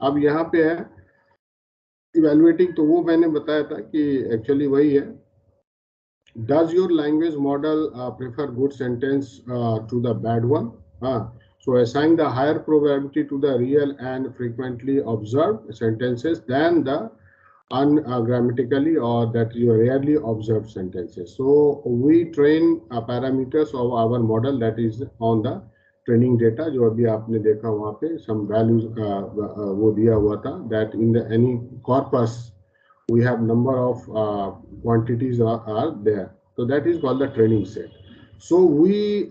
अब यहाँ पे है इवेलुएटिंग, तो वो मैंने बताया था कि एक्चुअली वही है, does your language model prefer good sentence to the bad one? So assign the higher probability to the real and frequently observed sentences than the ungrammatically or that you rarely observed sentences. So we train parameters of our model that is on the training data जो अभी आपने देखा वहाँ पे some values वो दिया हुआ था that in the any corpus we have number of quantities are there. So that is called the training set. So we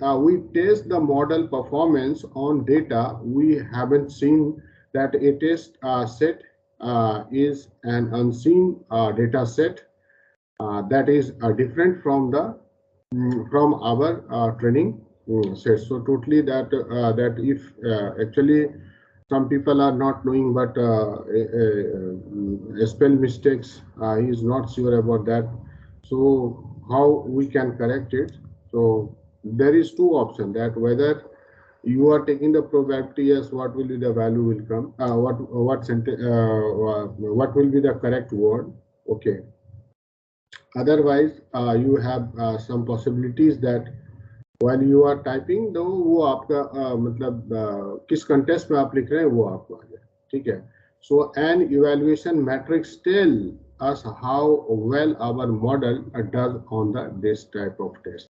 test the model performance on data. We haven't seen that a test set is an unseen data set that is different from the from our training set. So totally that that if actually some people are not knowing, but spell mistakes, he is not sure about that. So how we can correct it? So there is two options, that whether you are taking the probability, yes, what will be the value will come, what will be the correct word, okay. Otherwise you have some possibilities that while you are typing तो वो आपका मतलब किस contest में आप लिख रहे हैं वो आपको आ जाए, ठीक है. So an evaluation matrix tell us how well our model does on this type of test.